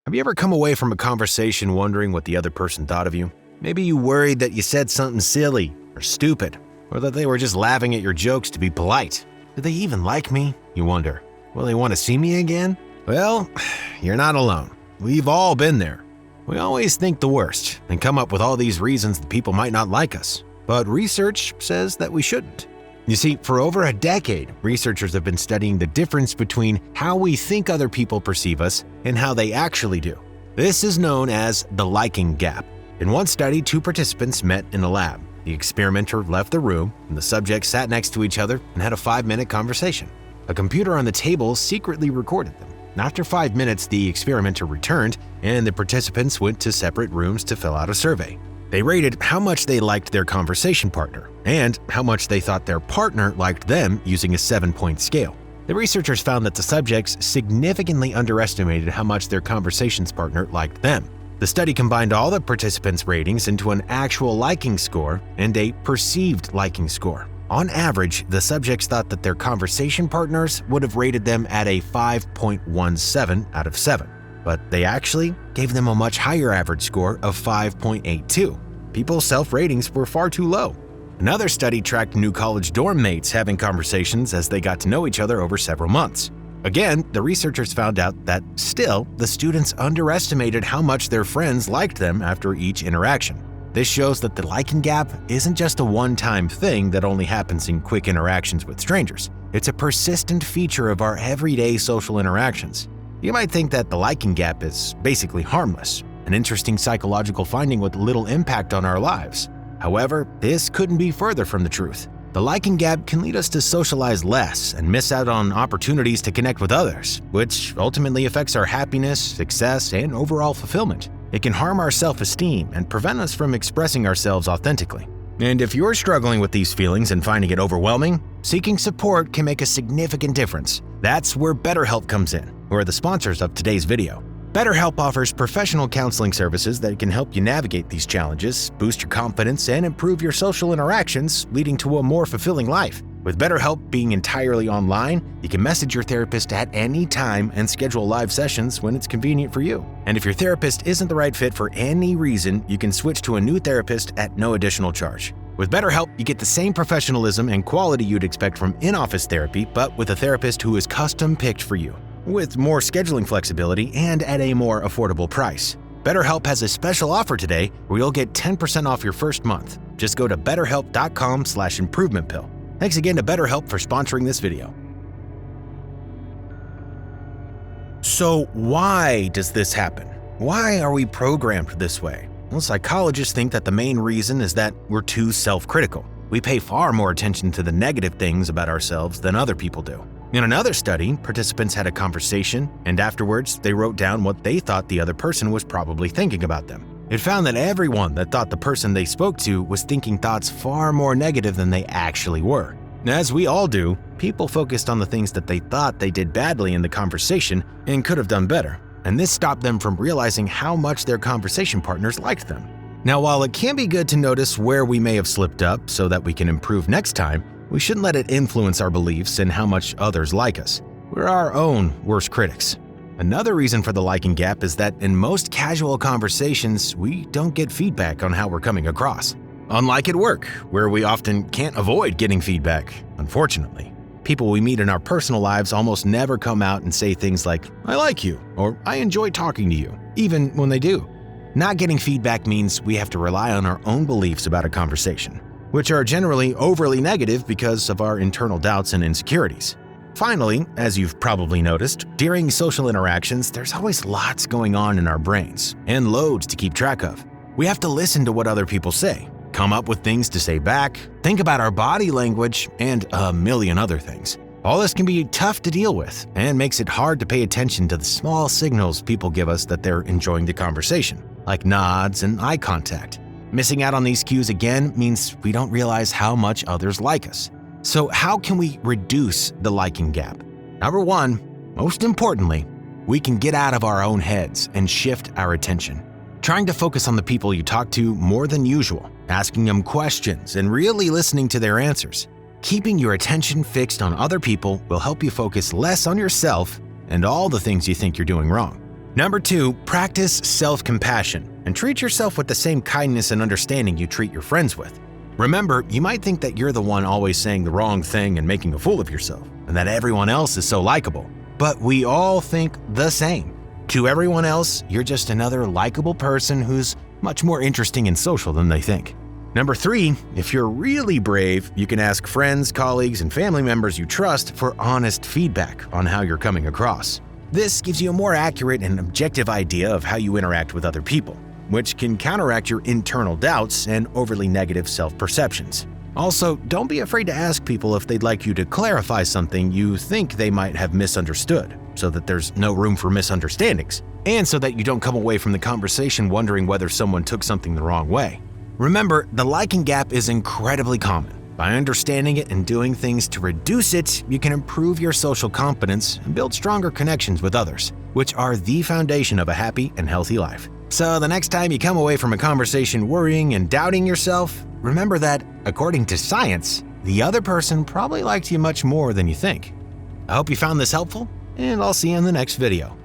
Have you ever come away from a conversation wondering what the other person thought of you? Maybe you worried that you said something silly or stupid, or that they were just laughing at your jokes to be polite. Do they even like me? You wonder. Will they want to see me again? Well, you're not alone. We've all been there. We always think the worst and come up with all these reasons that people might not like us. But research says that we shouldn't. You see, for over a decade, researchers have been studying the difference between how we think other people perceive us and how they actually do. This is known as the liking gap. In one study, two participants met in a lab. The experimenter left the room, and the subjects sat next to each other and had a 5-minute conversation. A computer on the table secretly recorded them. After 5 minutes, the experimenter returned, and the participants went to separate rooms to fill out a survey. They rated how much they liked their conversation partner and how much they thought their partner liked them using a 7-point scale. The researchers found that the subjects significantly underestimated how much their conversations partner liked them. The study combined all the participants' ratings into an actual liking score and a perceived liking score. On average, the subjects thought that their conversation partners would have rated them at a 5.17 out of 7. But they actually gave them a much higher average score of 5.82. People's self-ratings were far too low. Another study tracked new college dorm mates having conversations as they got to know each other over several months. Again, the researchers found out that still, the students underestimated how much their friends liked them after each interaction. This shows that the liking gap isn't just a one-time thing that only happens in quick interactions with strangers. It's a persistent feature of our everyday social interactions. You might think that the liking gap is basically harmless, an interesting psychological finding with little impact on our lives. However, this couldn't be further from the truth. The liking gap can lead us to socialize less and miss out on opportunities to connect with others, which ultimately affects our happiness, success, and overall fulfillment. It can harm our self-esteem and prevent us from expressing ourselves authentically. And if you're struggling with these feelings and finding it overwhelming, seeking support can make a significant difference. That's where BetterHelp comes in, who are the sponsors of today's video. BetterHelp offers professional counseling services that can help you navigate these challenges, boost your confidence, and improve your social interactions, leading to a more fulfilling life. With BetterHelp being entirely online, you can message your therapist at any time and schedule live sessions when it's convenient for you. And if your therapist isn't the right fit for any reason, you can switch to a new therapist at no additional charge. With BetterHelp, you get the same professionalism and quality you'd expect from in-office therapy, but with a therapist who is custom-picked for you, with more scheduling flexibility and at a more affordable price. BetterHelp has a special offer today where you'll get 10% off your first month. Just go to betterhelp.com/improvementpill. Thanks again to BetterHelp for sponsoring this video. So why does this happen? Why are we programmed this way? Well, psychologists think that the main reason is that we're too self-critical. We pay far more attention to the negative things about ourselves than other people do. In another study, participants had a conversation, and afterwards, they wrote down what they thought the other person was probably thinking about them. It found that everyone that thought the person they spoke to was thinking thoughts far more negative than they actually were. As we all do, people focused on the things that they thought they did badly in the conversation and could have done better, and this stopped them from realizing how much their conversation partners liked them. Now, while it can be good to notice where we may have slipped up so that we can improve next time, we shouldn't let it influence our beliefs and how much others like us. We're our own worst critics. Another reason for the liking gap is that in most casual conversations, we don't get feedback on how we're coming across. Unlike at work, where we often can't avoid getting feedback, unfortunately. People we meet in our personal lives almost never come out and say things like, "I like you," or "I enjoy talking to you," even when they do. Not getting feedback means we have to rely on our own beliefs about a conversation, which are generally overly negative because of our internal doubts and insecurities. Finally, as you've probably noticed, during social interactions, there's always lots going on in our brains and loads to keep track of. We have to listen to what other people say, come up with things to say back, think about our body language, and a million other things. All this can be tough to deal with and makes it hard to pay attention to the small signals people give us that they're enjoying the conversation, like nods and eye contact. Missing out on these cues again means we don't realize how much others like us. So how can we reduce the liking gap? Number one, most importantly, we can get out of our own heads and shift our attention. Trying to focus on the people you talk to more than usual, asking them questions and really listening to their answers. Keeping your attention fixed on other people will help you focus less on yourself and all the things you think you're doing wrong. Number 2, practice self-compassion and treat yourself with the same kindness and understanding you treat your friends with. Remember, you might think that you're the one always saying the wrong thing and making a fool of yourself, and that everyone else is so likable. But we all think the same. To everyone else, you're just another likable person who's much more interesting and social than they think. Number 3, if you're really brave, you can ask friends, colleagues, and family members you trust for honest feedback on how you're coming across. This gives you a more accurate and objective idea of how you interact with other people, which can counteract your internal doubts and overly negative self-perceptions. Also, don't be afraid to ask people if they'd like you to clarify something you think they might have misunderstood, so that there's no room for misunderstandings, and so that you don't come away from the conversation wondering whether someone took something the wrong way. Remember, the liking gap is incredibly common. By understanding it and doing things to reduce it, you can improve your social confidence and build stronger connections with others, which are the foundation of a happy and healthy life. So the next time you come away from a conversation worrying and doubting yourself, remember that, according to science, the other person probably liked you much more than you think. I hope you found this helpful, and I'll see you in the next video.